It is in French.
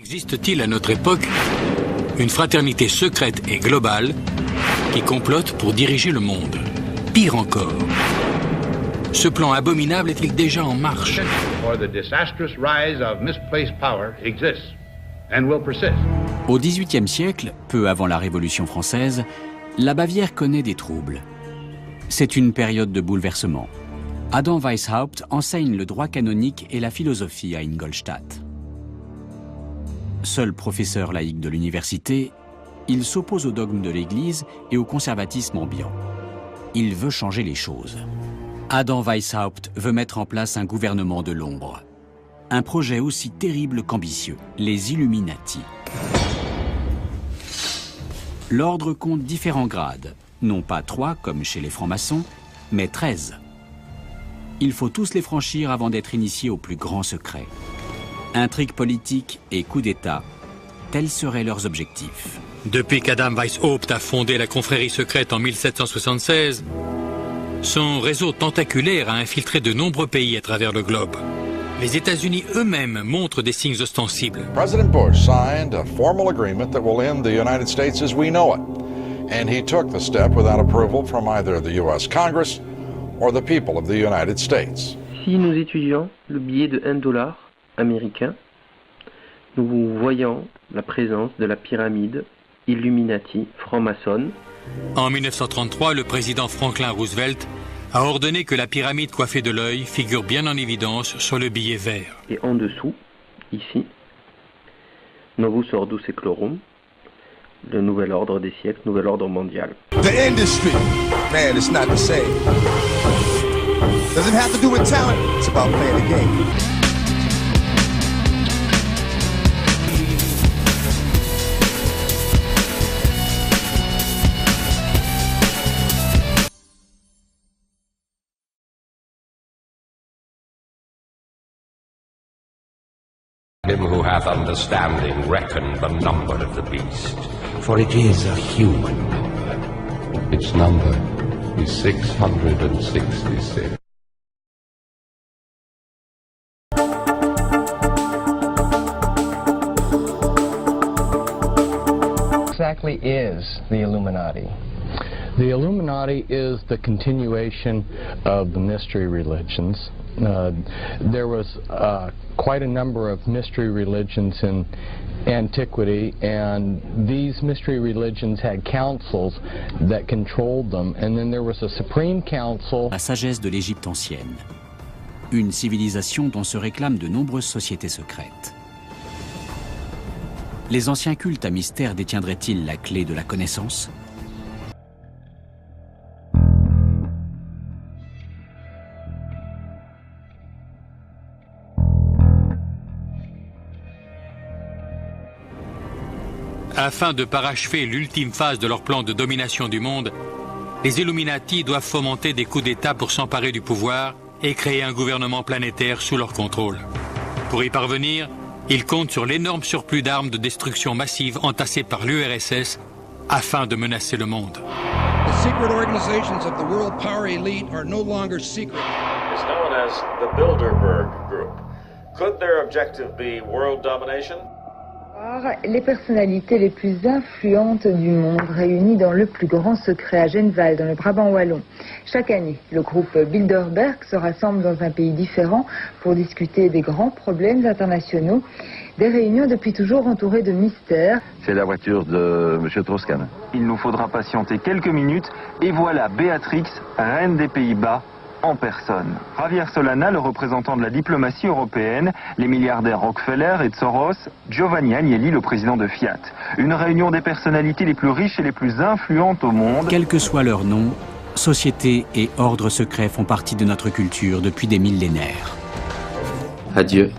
Existe-t-il à notre époque une fraternité secrète et globale qui complote pour diriger le monde? Pire encore, ce plan abominable est-il déjà en marche? Au XVIIIe siècle, peu avant la Révolution française, la Bavière connaît des troubles. C'est une période de bouleversement. Adam Weishaupt enseigne le droit canonique et la philosophie à Ingolstadt. Seul professeur laïque de l'université, il s'oppose au dogme de l'Église et au conservatisme ambiant. Il veut changer les choses. Adam Weishaupt veut mettre en place un gouvernement de l'ombre. Un projet aussi terrible qu'ambitieux, les Illuminati. L'ordre compte différents grades, non pas 3 comme chez les francs-maçons, mais 13. Il faut tous les franchir avant d'être initié au plus grand secret. Intrigues politiques et coups d'État, tels seraient leurs objectifs. Depuis qu'Adam Weishaupt a fondé la confrérie secrète en 1776, son réseau tentaculaire a infiltré de nombreux pays à travers le globe. Les États-Unis eux-mêmes montrent des signes ostensibles. President Bush signed a formal agreement that will end the United States as we know it. And he took the step without approval from either the US Congress or the people of the United States. Si nous étudions le billet de $1 américain, nous voyons la présence de la pyramide Illuminati franc-maçonne. En 1933, le président Franklin Roosevelt a ordonné que la pyramide coiffée de l'œil figure bien en évidence sur le billet vert. Et en dessous, ici, Novus Ordo Seclorum, le nouvel ordre des siècles, nouvel ordre mondial. The industry, man, it's not the same. Doesn't have to do with talent, it's about playing the game. Him who hath understanding reckon the number of the beast, for it is a human number. Its number is 666. Exactly is the Illuminati? The Illuminati is the continuation of the mystery religions. There was quite a number of mystery religions in antiquity, and these mystery religions had councils that controlled them, and then there was a supreme council. La sagesse de l'Égypte ancienne, une civilisation dont se réclament de nombreuses sociétés secrètes. Les anciens cultes à mystère détiendraient-ils la clé de la connaissance? Afin de parachever l'ultime phase de leur plan de domination du monde, les Illuminati doivent fomenter des coups d'État pour s'emparer du pouvoir et créer un gouvernement planétaire sous leur contrôle. Pour y parvenir, ils comptent sur l'énorme surplus d'armes de destruction massive entassées par l'URSS afin de menacer le monde. The secret organizations of the world power elite are no longer secret. It's known as the Bilderberg Group. Could their objective be world domination? Les personnalités les plus influentes du monde réunies dans le plus grand secret à Genval, dans le Brabant wallon. Chaque année, le groupe Bilderberg se rassemble dans un pays différent pour discuter des grands problèmes internationaux. Des réunions depuis toujours entourées de mystères. C'est la voiture de M. Strauss-Kahn. Il nous faudra patienter quelques minutes et voilà Béatrix, reine des Pays-Bas, en personne. Javier Solana, le représentant de la diplomatie européenne, les milliardaires Rockefeller et Soros, Giovanni Agnelli, le président de Fiat. Une réunion des personnalités les plus riches et les plus influentes au monde. Quel que soit leur nom, sociétés et ordres secrets font partie de notre culture depuis des millénaires. Adieu.